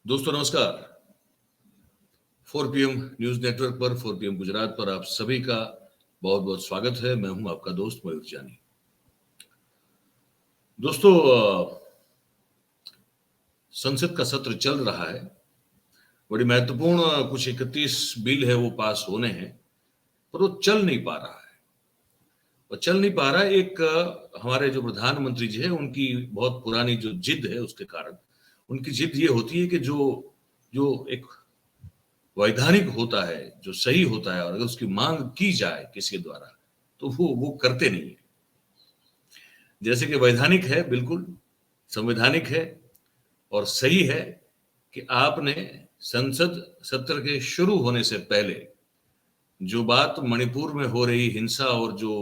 दोस्तों नमस्कार। 4 PM news network पर 4 पीएम गुजरात पर आप सभी का बहुत बहुत स्वागत है। मैं हूं आपका दोस्त मयूर जानी। दोस्तों संसद का सत्र चल रहा है। बड़ी महत्वपूर्ण कुछ 31 बिल है वो पास होने हैं, पर वो चल नहीं पा रहा है। और चल नहीं पा रहा है एक हमारे जो प्रधानमंत्री जी है उनकी बहुत पुरानी जो जिद है उसके कारण। उनकी जिद ये होती है कि जो जो एक वैधानिक होता है, जो सही होता है, और अगर उसकी मांग की जाए किसी के द्वारा तो वो करते नहीं है। जैसे कि वैधानिक है, बिल्कुल संवैधानिक है और सही है कि आपने संसद सत्र के शुरू होने से पहले जो बात मणिपुर में हो रही हिंसा और जो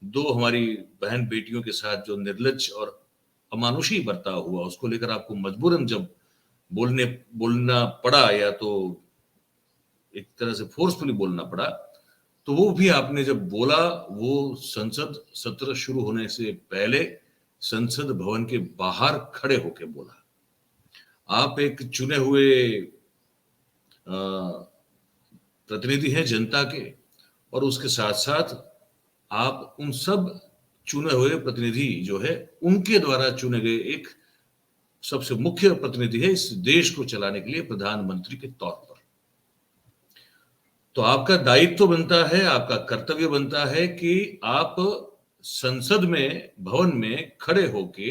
दो हमारी बहन बेटियों के साथ जो निर्लज्ज और अमानुषी बर्ताव हुआ उसको लेकर आपको मजबूरन जब बोलना पड़ा, या तो एक तरह से फोर्सफुली बोलना पड़ा, तो वो भी आपने जब बोला वो संसद सत्र शुरू होने से पहले संसद भवन के बाहर खड़े होकर बोला। आप एक चुने हुए प्रतिनिधि हैं जनता के, और उसके साथ साथ आप उन सब चुने हुए प्रतिनिधि जो है उनके द्वारा चुने गए एक सबसे मुख्य प्रतिनिधि है इस देश को चलाने के लिए प्रधानमंत्री के तौर पर। तो आपका दायित्व बनता है, आपका कर्तव्य बनता है कि आप संसद में भवन में खड़े होके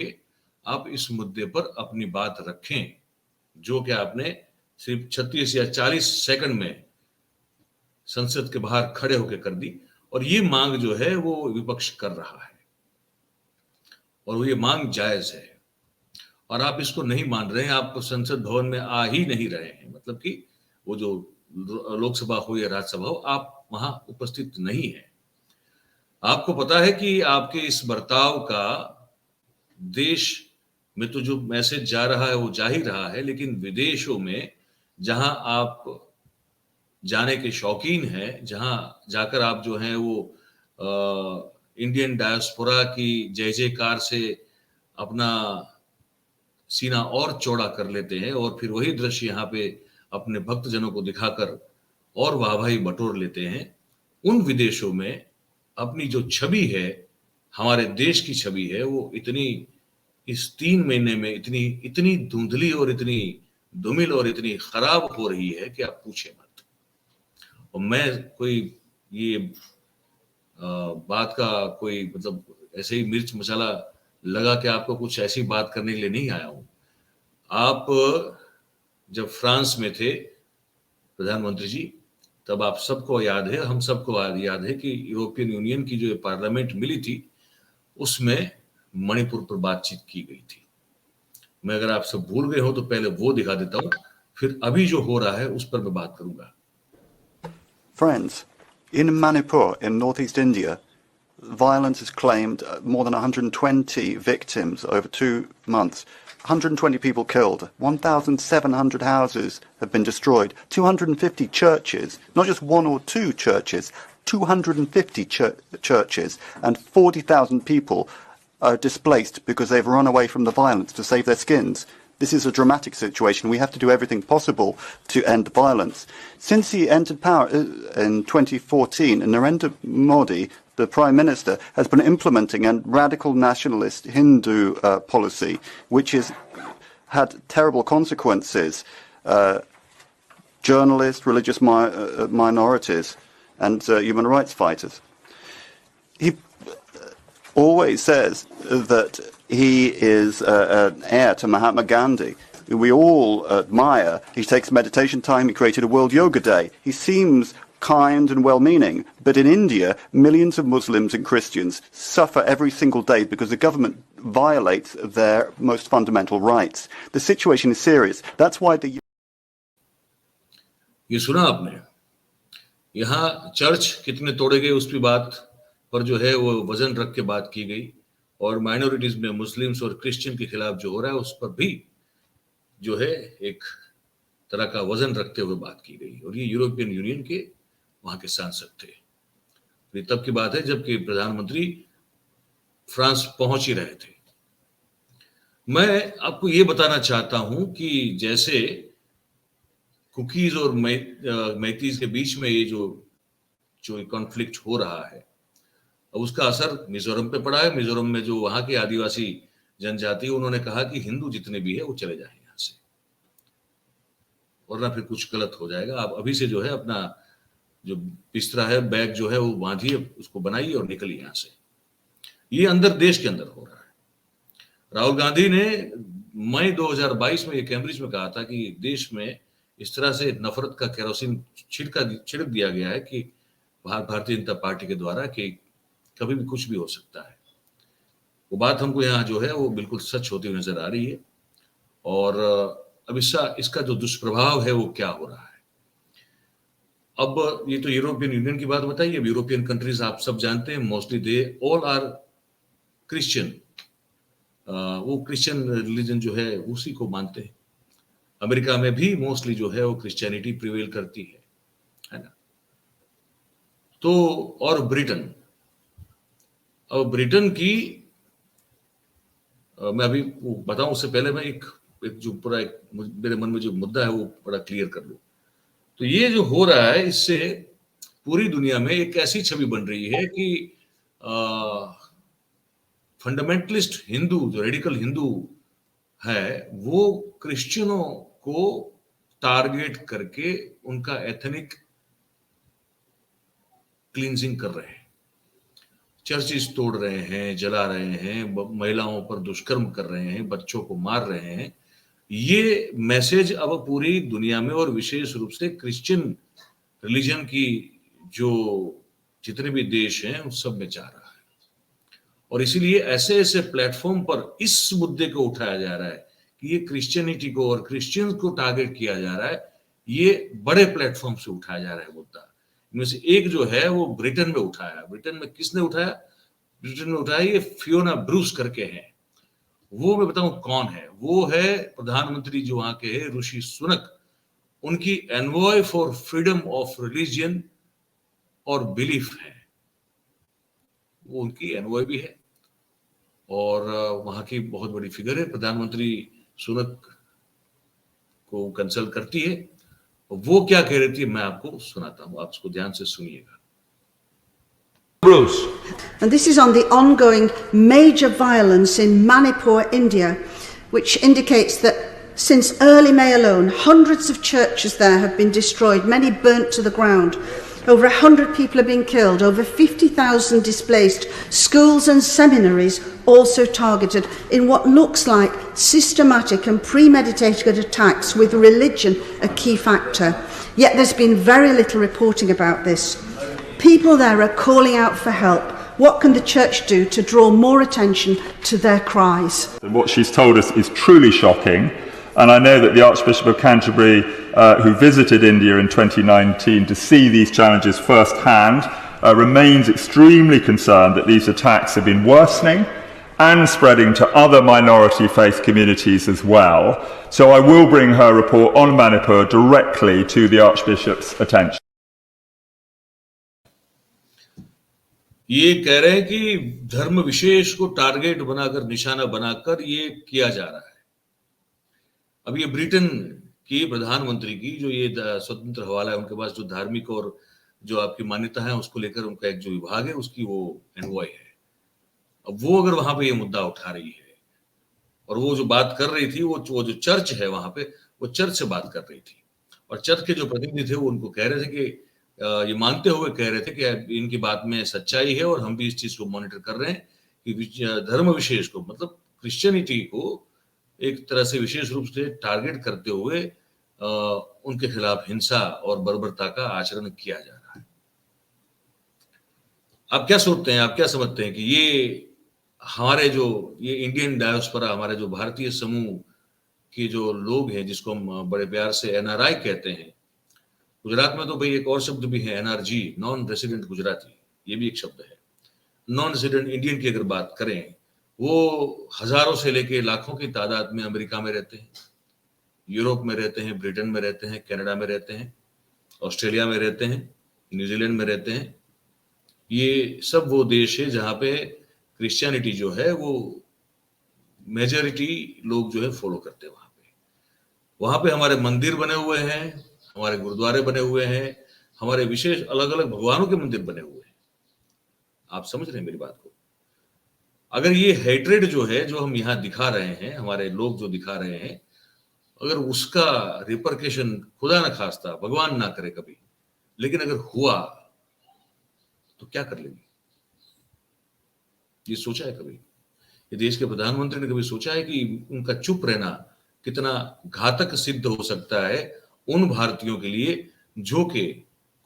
आप इस मुद्दे पर अपनी बात रखें, जो कि आपने सिर्फ 36 या 40 सेकंड में संसद के बाहर खड़े होकर कर दी। और ये मांग जो है वो विपक्ष कर रहा है और वो ये मांग जायज है, और आप इसको नहीं मान रहे हैं। आप संसद भवन में आ ही नहीं रहे हैं, मतलब कि वो जो लोकसभा हो या राज्यसभा हो, आप वहां उपस्थित नहीं है। आपको पता है कि आपके इस बर्ताव का देश में तो जो मैसेज जा रहा है वो जा ही रहा है, लेकिन विदेशों में जहां आप जाने के शौकीन हैं, जहां जाकर आप जो हैं वो इंडियन डायस्पोरा की जय जयकार से अपना सीना और चौड़ा कर लेते हैं और फिर वही दृश्य यहाँ पे अपने भक्तजनों को दिखाकर और वाहवाही बटोर लेते हैं। उन विदेशों में अपनी जो छवि है, हमारे देश की छवि है, वो इतनी इस 3 महीने में इतनी इतनी धुंधली और इतनी धूमिल और इतनी खराब हो रही है कि आप पूछे मत। और मैं कोई ये बात का कोई मतलब ऐसे ही मिर्च मसाला लगा के आपको कुछ ऐसी बात करने के लिए नहीं आया हूं। आप जब फ्रांस में थे प्रधानमंत्री जी, तब आप सबको याद है, हम सबको याद है कि यूरोपियन यूनियन की जो पार्लियामेंट मिली थी उसमें मणिपुर पर बातचीत की गई थी। मैं अगर आप सब भूल गए हो तो पहले वो दिखा देता हूं, फिर अभी जो हो रहा है उस पर मैं बात करूंगा। Friends, in Manipur in northeast India, violence has claimed more than 120 victims over 2 months. 120 people killed. 1,700 houses have been destroyed. 250 churches, not just one or two churches, 250 churches, and 40,000 people are displaced because they've run away from the violence to save their skins. This is a dramatic situation. We have to do everything possible to end violence. Since he entered power in 2014, Narendra Modi, the Prime Minister, has been implementing a radical nationalist Hindu policy, which has had terrible consequences. Journalists, religious minorities, and human rights fighters. He always says that he is an heir to Mahatma Gandhi, who we all admire. He takes meditation time. He created a World Yoga Day. He seems kind and well-meaning, but in India, millions of Muslims and Christians suffer every single day because the government violates their most fundamental rights. The situation is serious. That's why the... ये सुना आपने? यहाँ church कितने तोड़े गए उस पर बात पर जो है वो वजन रख के बात की गई, और माइनॉरिटीज में मुस्लिम्स और क्रिश्चियन के खिलाफ जो हो रहा है उस पर भी जो है एक तरह का वजन रखते हुए बात की गई। और ये यूरोपियन यूनियन के वहां के सांसद थे। ये तब की बात है जबकि प्रधानमंत्री फ्रांस पहुंच ही रहे थे। मैं आपको ये बताना चाहता हूं कि जैसे कुकीज और मैतीज के बीच में ये जो कॉन्फ्लिक्ट हो रहा है, अब उसका असर मिजोरम पे पड़ा है। मिजोरम में जो वहां के आदिवासी जनजाति, उन्होंने कहा कि हिंदू जितने भी है वो चले जाएं यहाँ से, वरना फिर कुछ गलत हो जाएगा। आप अभी से जो है अपना जो बिस्तरा है, बैग जो है वो बांधिए, उसको बनाइए और निकलिए यहाँ से। ये अंदर देश के अंदर हो रहा है। राहुल गांधी ने मई 2022 में ये कैम्ब्रिज में कहा था कि देश में इस तरह से नफरत का केरोसिन छिड़क दिया गया है कि भारतीय जनता पार्टी के द्वारा, कि कभी भी कुछ भी हो सकता है। वो बात हमको यहाँ जो है वो बिल्कुल सच होती हुई नजर आ रही है। और अब इसका जो दुष्प्रभाव है वो क्या हो रहा है। अब ये तो यूरोपियन यूनियन की बात बताइए। अब यूरोपियन कंट्रीज आप सब जानते हैं, mostly they all are Christian. वो क्रिश्चियन रिलीजन जो है उसी को मानते हैं। अमेरिका में भी मोस्टली जो है वो क्रिश्चियनिटी प्रिवेल करती है ना। तो और ब्रिटेन, अब ब्रिटेन की मैं अभी बताऊं उससे पहले मैं एक जो पूरा मेरे मन में जो मुद्दा है वो बड़ा क्लियर कर लूं। तो ये जो हो रहा है, इससे पूरी दुनिया में एक ऐसी छवि बन रही है कि फंडामेंटलिस्ट हिंदू, जो रेडिकल हिंदू है, वो क्रिश्चियनों को टारगेट करके उनका एथनिक क्लींजिंग कर रहे हैं। चर्चिस तोड़ रहे हैं, जला रहे हैं, महिलाओं पर दुष्कर्म कर रहे हैं, बच्चों को मार रहे हैं। ये मैसेज अब पूरी दुनिया में और विशेष रूप से क्रिश्चियन रिलीजन की जो जितने भी देश हैं उन सब में जा रहा है। और इसीलिए ऐसे ऐसे प्लेटफॉर्म पर इस मुद्दे को उठाया जा रहा है कि ये क्रिश्चियनिटी को और क्रिश्चियंस को टारगेट किया जा रहा है। ये बड़े प्लेटफॉर्म से उठाया जा रहा है मुद्दा। इनमें से एक जो है वो ब्रिटेन में उठाया। ब्रिटेन में किसने उठाया? ब्रिटेन में उठाया ये फियोना ब्रूस करके हैं। वो मैं बताऊं कौन है। वो है प्रधानमंत्री जो वहां के है, ऋषि सुनक। उनकी envoy for freedom of religion और बिलीफ है, वो उनकी एनवॉय भी है और वहां की बहुत बड़ी फिगर है। प्रधानमंत्री सुनक को कंसल्ट करती है। वो क्या कह रही थी मैं आपको सुनाता हूं, आप इसको ध्यान से सुनिएगा। Bruce. And this is on the ongoing major violence in Manipur, India, which indicates that since early May alone, hundreds of churches there have been destroyed, many burnt to the ground. Over 100 people have been killed, over 50,000 displaced, schools and seminaries also targeted in what looks like systematic and premeditated attacks with religion a key factor. Yet there's been very little reporting about this. People there are calling out for help. What can the church do to draw more attention to their cries? What she's told us is truly shocking, and I know that the Archbishop of Canterbury, who visited India in 2019 to see these challenges firsthand, remains extremely concerned that these attacks have been worsening and spreading to other minority faith communities as well. So I will bring her report on Manipur directly to the Archbishop's attention. ये कह रहे हैं कि धर्म विशेष को target बनाकर, निशाना बनाकर ये किया जा रहा है। अब ये ब्रिटेन की प्रधानमंत्री की जो ये स्वतंत्र हवाला है, उनके पास जो धार्मिक और जो आपकी मान्यता है उसको लेकर उनका एक जो विभाग है उसकी वो एनवॉय है। अब वो अगर वहां पे ये मुद्दा उठा रही है और वो जो बात कर रही थी, वो जो चर्च है वहां पे, वो चर्च से बात कर रही थी और चर्च के जो प्रतिनिधि थे वो उनको कह रहे थे कि ये मानते हुए कह रहे थे कि इनकी बात में सच्चाई है और हम भी इस चीज को मॉनिटर कर रहे हैं कि धर्म विशेष को, मतलब क्रिश्चियनिटी को एक तरह से विशेष रूप से टारगेट करते हुए उनके खिलाफ हिंसा और बर्बरता का आचरण किया जा रहा है। आप क्या सोचते हैं, आप क्या समझते हैं कि ये हमारे जो ये इंडियन डायोस्फोरा, हमारे जो भारतीय समूह के जो लोग हैं, जिसको हम बड़े प्यार से एनआरआई कहते हैं, गुजरात में तो भाई एक और शब्द भी है एनआरजी, नॉन रेसिडेंट गुजराती, ये भी एक शब्द है। नॉन रेसिडेंट इंडियन की अगर बात करें, वो हजारों से लेके लाखों की तादाद में अमेरिका में रहते हैं, यूरोप में रहते हैं, ब्रिटेन में रहते हैं, कनाडा में रहते हैं, ऑस्ट्रेलिया में रहते हैं, न्यूजीलैंड में रहते हैं। ये सब वो देश है जहां पे क्रिश्चियनिटी जो है वो मेजॉरिटी लोग जो है फॉलो करते हैं। वहां पे हमारे मंदिर बने हुए हैं, हमारे गुरुद्वारे बने हुए हैं, हमारे विशेष अलग अलग भगवानों के मंदिर बने हुए हैं। आप समझ रहे हैं मेरी बात को? अगर ये हेट्रेड जो है, जो हम यहाँ दिखा रहे हैं, हमारे लोग जो दिखा रहे हैं, अगर उसका रिपरकेशन खुदा ना खास्ता, भगवान ना करे कभी, लेकिन अगर हुआ तो क्या कर लेंगे? ये सोचा है कभी? ये देश के प्रधानमंत्री ने कभी सोचा है कि उनका चुप रहना कितना घातक सिद्ध हो सकता है उन भारतीयों के लिए जो कि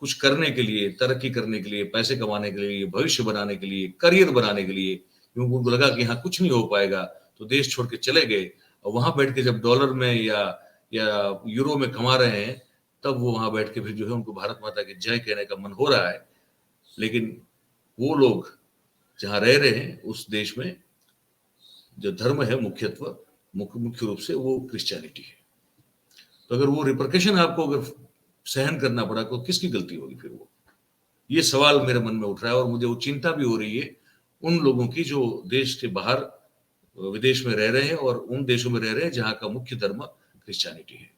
कुछ करने के लिए, तरक्की करने के लिए, पैसे कमाने के लिए, भविष्य बनाने के लिए, करियर बनाने के लिए, क्योंकि उनको लगा कि यहाँ कुछ नहीं हो पाएगा तो देश छोड़ के चले गए, और वहां बैठ के जब डॉलर में या यूरो में कमा रहे हैं, तब वो वहां बैठ के फिर जो है उनको भारत माता की जय कहने का मन हो रहा है। लेकिन वो लोग जहां रह रहे हैं उस देश में जो धर्म है मुख्य रूप से वो क्रिश्चियनिटी है। तो अगर वो रिपरकेशन आपको अगर सहन करना पड़ा तो किसकी गलती होगी फिर? वो ये सवाल मेरे मन में उठ रहा है, और मुझे वो चिंता भी हो रही है उन लोगों की जो देश के बाहर विदेश में रह रहे हैं और उन देशों में रह रहे हैं जहां का मुख्य धर्म क्रिश्चियनिटी है।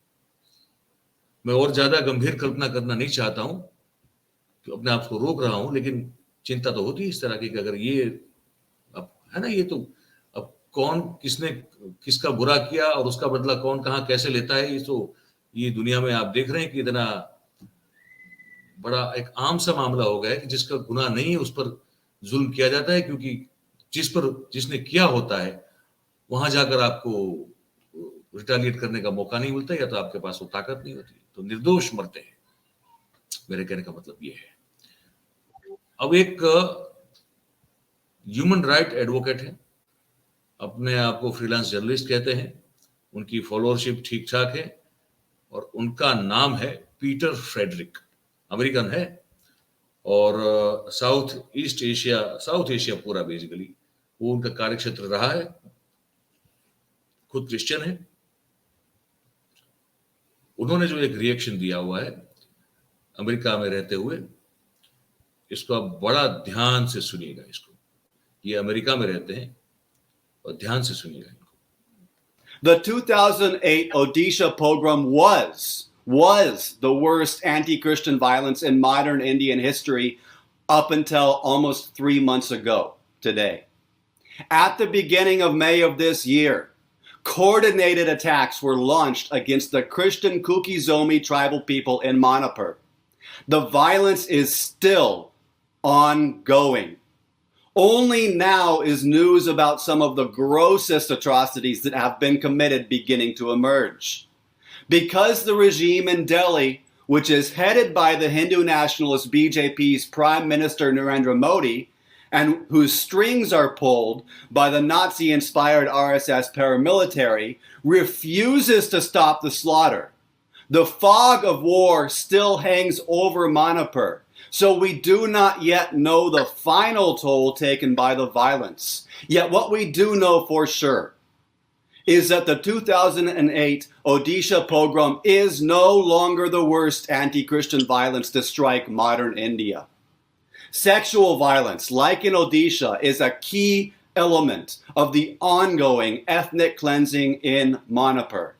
मैं और ज्यादा गंभीर कल्पना करना नहीं चाहता हूं, तो अपने आप को रोक रहा हूं, लेकिन चिंता तो होती है इस तरह की कि अगर ये अब है ना, ये तो अब कौन किसने किसका बुरा किया और उसका बदला कौन कहां कैसे लेता है, ये दुनिया में आप देख रहे हैं कि इतना बड़ा एक आम सा मामला हो गया है कि जिसका गुनाह नहीं है उस पर जुल्म किया जाता है, क्योंकि जिसने किया होता है वहां जाकर आपको रिटेलिएट करने का मौका नहीं मिलता, या तो आपके पास वो ताकत नहीं होती, तो निर्दोष मरते हैं। मेरे कहने का मतलब ये है। अब एक ह्यूमन राइट एडवोकेट है, अपने आप को फ्रीलांस जर्नलिस्ट कहते हैं, उनकी फॉलोअरशिप ठीक ठाक है, और उनका नाम है पीटर फ्रेडरिक। अमेरिकन है, और साउथ एशिया पूरा बेसिकली वो उनका कार्यक्षेत्र रहा है। खुद क्रिश्चियन है। उन्होंने जो एक रिएक्शन दिया हुआ है अमेरिका में रहते हुए, इसको आप बड़ा ध्यान से सुनिएगा। इसको, ये अमेरिका में रहते हैं, और ध्यान से सुनिएगा इनको। The 2008 Odisha pogrom was the worst anti-Christian violence in modern Indian history up until almost 3 months ago today. At the beginning of May of this year, coordinated attacks were launched against the Christian Kuki-Zomi tribal people in Manipur. The violence is still ongoing. Only now is news about some of the grossest atrocities that have been committed beginning to emerge. Because the regime in Delhi, which is headed by the Hindu nationalist BJP's Prime Minister Narendra Modi, and whose strings are pulled by the Nazi-inspired RSS paramilitary, refuses to stop the slaughter. The fog of war still hangs over Manipur, so we do not yet know the final toll taken by the violence. Yet what we do know for sure is that the 2008 Odisha pogrom is no longer the worst anti-Christian violence to strike modern India. Sexual violence, like in Odisha, is a key element of the ongoing ethnic cleansing in Manipur.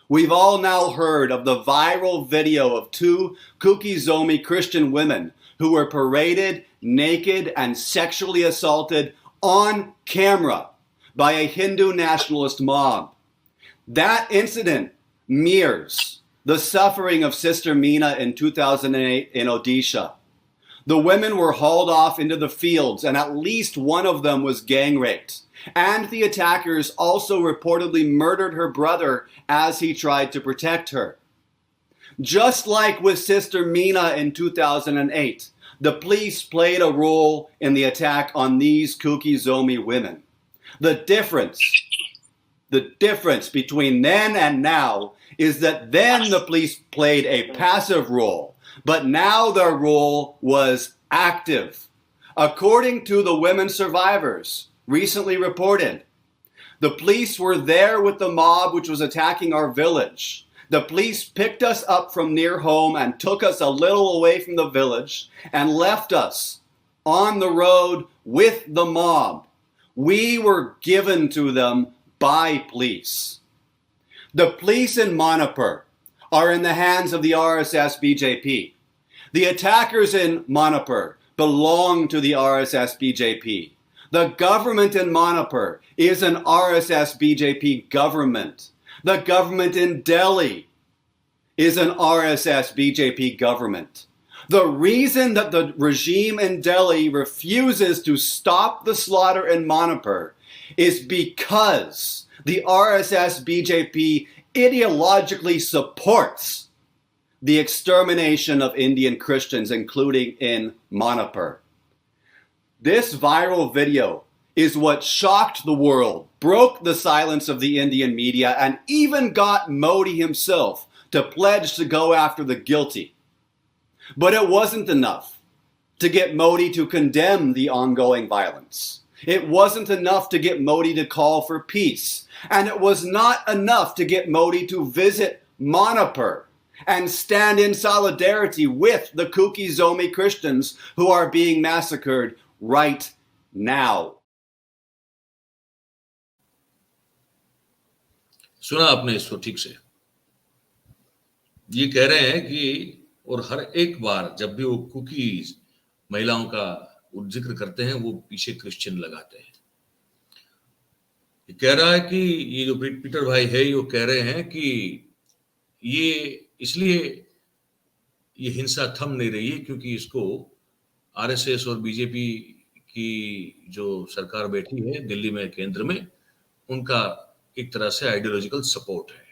We've all now heard of the viral video of 2 Kuki-Zomi Christian women who were paraded naked and sexually assaulted on camera by a Hindu nationalist mob. That incident mirrors the suffering of Sister Meena in 2008 in Odisha. The women were hauled off into the fields, and at least one of them was gang raped. And the attackers also reportedly murdered her brother as he tried to protect her. Just like with Sister Meena in 2008, the police played a role in the attack on these Kuki-Zomi women. The difference between then and now is that then the police played a passive role, but now their role was active. According to the women survivors recently reported, the police were there with the mob which was attacking our village. The police picked us up from near home and took us a little away from the village and left us on the road with the mob. We were given to them by police. The police in Manipur are in the hands of the RSS BJP. The attackers in Manipur belong to the RSS BJP. The government in Manipur is an RSS BJP government. The government in Delhi is an RSS BJP government. The reason that the regime in Delhi refuses to stop the slaughter in Manipur is because the RSS BJP ideologically supports the extermination of Indian Christians, including in Manipur. This viral video is what shocked the world, broke the silence of the Indian media, and even got Modi himself to pledge to go after the guilty. But it wasn't enough to get Modi to condemn the ongoing violence. It wasn't enough to get Modi to call for peace. And it was not enough to get Modi to visit Manipur and stand in solidarity with the Kuki Zomi Christians who are being massacred right now. सुना आपने इसको ठीक से? ये कह रहे हैं कि और हर एक बार जब भी वो कुकीज महिलाओं का जिक्र करते हैं वो पीछे क्रिश्चियन लगाते हैं। ये कह रहा है कि ये जो पीटर भाई है ये कह रहे हैं कि ये इसलिए ये हिंसा थम नहीं रही है क्योंकि इसको आरएसएस और बीजेपी की जो सरकार बैठी है दिल्ली में केंद्र में उनका एक तरह से आइडियोलॉजिकल सपोर्ट है।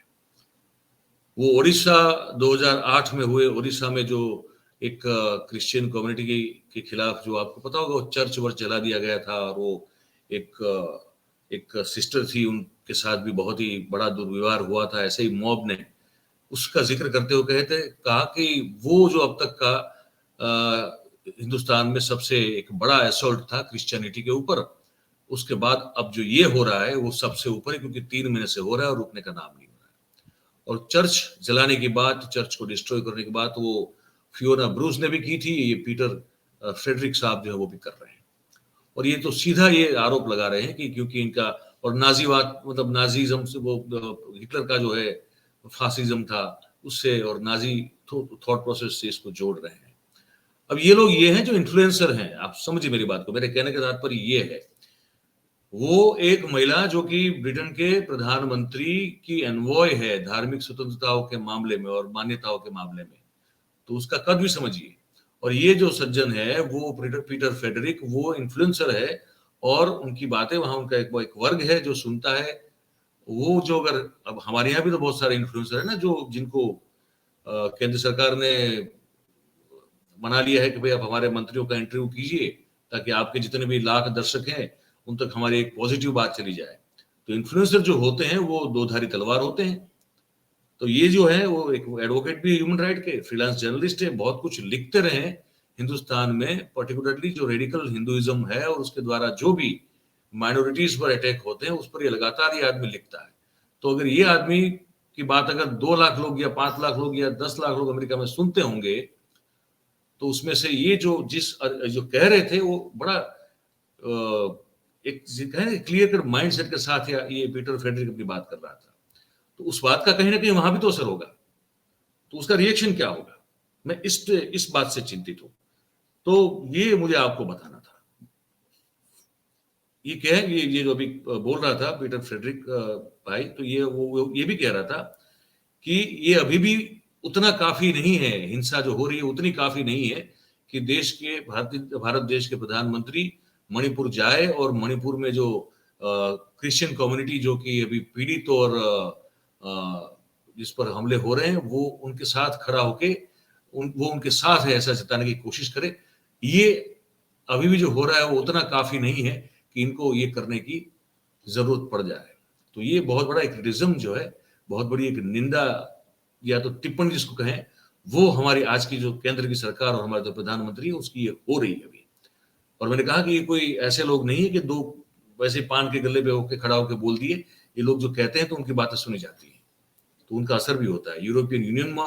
वो ओडिशा 2008 में हुए ओडिशा में जो एक क्रिश्चियन कम्युनिटी के खिलाफ जो आपको पता होगा वो चर्च वर्च जला दिया गया था और वो एक सिस्टर थी उनके साथ भी बहुत ही बड़ा दुर्व्यवहार हुआ था। ऐसे ही मॉब ने उसका जिक्र करते हुए कहा कि वो जो अब तक का हिंदुस्तान में सबसे एक बड़ा असॉल्ट था क्रिश्चियनिटी के ऊपर, उसके बाद अब जो ये हो रहा है वो सबसे ऊपर है क्योंकि 3 महीने से हो रहा है और रुकने का नाम नहीं हो रहा है। और चर्च जलाने की बात, चर्च को डिस्ट्रॉय करने की बात वो फियोना ब्रूस ने भी की थी, ये पीटर फ्रेडरिक साहब जो है वो भी कर रहे हैं। और ये तो सीधा ये आरोप लगा रहे हैं कि क्योंकि इनका और नाजीवाद मतलब नाजीज्म से वो हिटलर का जो है फासिज्म था उससे और नाजी थॉट प्रोसेस से इसको जोड़ रहे हैं। अब ये लोग ये हैं जो इन्फ्लुएंसर हैं, आप समझिए मेरी बात को, मेरे कहने के तात्पर्य ये है वो एक महिला जो कि ब्रिटेन के प्रधानमंत्री की एनवॉय है धार्मिक स्वतंत्रताओं के मामले में और मान्यताओं के मामले में, तो उसका कद भी समझिए। और ये जो सज्जन है वो पीटर फ्रेडरिक वो इन्फ्लुएंसर है और उनकी बातें वहां उनका एक वर्ग है जो सुनता है। वो जो अगर अब हमारे यहाँ भी तो बहुत सारे इन्फ्लुएंसर है ना जो जिनको केंद्र सरकार ने बना लिया है कि भाई आप हमारे मंत्रियों का इंटरव्यू कीजिए ताकि आपके जितने भी लाख दर्शक हैं उन तक हमारी एक पॉजिटिव बात चली जाए। तो इन्फ्लुएंसर जो होते हैं वो दो-धारी तलवार होते हैं। तो ये जो है वो एक एडवोकेट भी ह्यूमन राइट के, फ्रीलांस जर्नलिस्ट है, बहुत कुछ लिखते रहे हिंदुस्तान में, पर्टिकुलरली जो रेडिकल हिंदुइज्म है और उसके द्वारा जो भी माइनॉरिटीज पर अटैक होते हैं उस पर ये लगातार ये आदमी लिखता है। तो अगर ये आदमी की बात अगर 2 लाख लोग या 5 लाख लोग या 10 लाख लोग अमेरिका में सुनते होंगे तो उसमें से ये जो कह रहे थे वो बड़ा एक क्लियर कट माइंडसेट के साथ ये पीटर फ्रेडरिक अपनी बात कर रहा था। तो उस बात का कहीं ना कहीं वहां भी तो असर होगा, तो उसका रिएक्शन क्या होगा, मैं इस बात से चिंतित हूं। तो ये मुझे आपको बताना था। ये क्या है, ये जो अभी बोल रहा था पीटर फ्रेडरिक भाई, तो ये भी कह रहा था कि ये अभी भी उतना काफी नहीं है, हिंसा जो हो रही है उतनी काफी नहीं है कि भारत देश के प्रधानमंत्री मणिपुर जाए और मणिपुर में जो क्रिश्चियन कम्युनिटी जो कि अभी पीड़ित और जिस पर हमले हो रहे हैं वो उनके साथ खड़ा होके वो उनके साथ है ऐसा जताने की कोशिश करे। ये अभी भी जो हो रहा है वो उतना काफी नहीं है कि इनको ये करने की जरूरत पड़ जाए। तो ये बहुत बड़ा एक क्रिटिसिज्म जो है, बहुत बड़ी एक निंदा या तो टिप्पणी जिसको कहें, वो हमारी आज की जो केंद्र की सरकार और हमारे जो प्रधानमंत्री है उसकी ये हो रही है अभी। और मैंने कहा कि ये कोई ऐसे लोग नहीं है कि 2 वैसे पान के गले पे होके खड़ा होके बोल दिए, ये लोग जो कहते हैं तो उनकी बातें सुनी जाती है, तो उनका असर भी होता है। यूरोपियन यूनियन में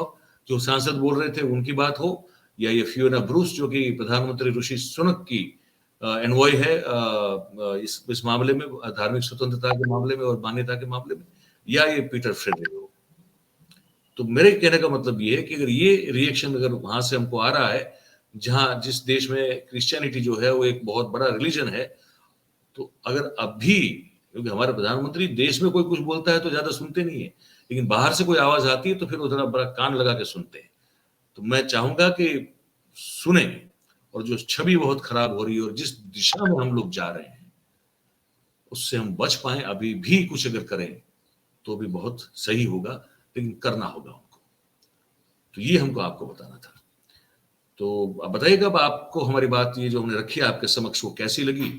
जो सांसद बोल रहे थे उनकी बात हो या ये फियोना ब्रूस जो कि प्रधानमंत्री ऋषि सुनक की एनवॉय है इस मामले में, धार्मिक स्वतंत्रता के मामले में और मान्यता के मामले में, या ये पीटर फ्रेडरिक हो। तो मेरे कहने का मतलब ये है कि अगर ये रिएक्शन अगर वहां से हमको आ रहा है, जहां जिस देश में क्रिश्चियनिटी जो है वो एक बहुत बड़ा रिलीजन है, तो अगर अभी, क्योंकि हमारे प्रधानमंत्री देश में कोई कुछ बोलता है तो ज्यादा सुनते नहीं है, लेकिन बाहर से कोई आवाज आती है तो फिर उधर बड़ा कान लगा के सुनते हैं। तो मैं चाहूंगा कि सुने, और जो छवि बहुत खराब हो रही है और जिस दिशा में हम लोग जा रहे हैं उससे हम बच पाए, अभी भी कुछ अगर करें तो भी बहुत सही होगा, लेकिन करना होगा हमको। तो ये हमको आपको बताना था। तो अब बताइएगा, अब आपको हमारी बात ये जो हमने रखी है आपके समक्ष वो कैसी लगी?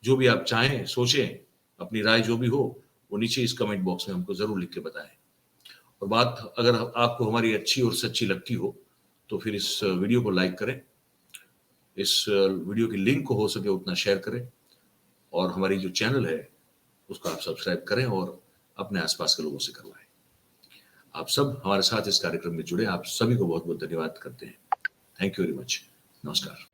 जो भी आप चाहें, सोचें, अपनी राय जो भी हो वो नीचे इस कमेंट बॉक्स में हमको जरूर लिख के बताएं। और बात अगर आपको हमारी अच्छी और सच्ची लगती हो तो फिर इस वीडियो को लाइक करें, इस वीडियो की लिंक को हो सके उतना शेयर करें, और हमारी जो चैनल है उसको आप सब्सक्राइब करें और अपने आसपास के लोगों से करवाएं। आप सब हमारे साथ इस कार्यक्रम में जुड़े, आप सभी को बहुत बहुत धन्यवाद करते हैं। Thank you very much. नमस्कार।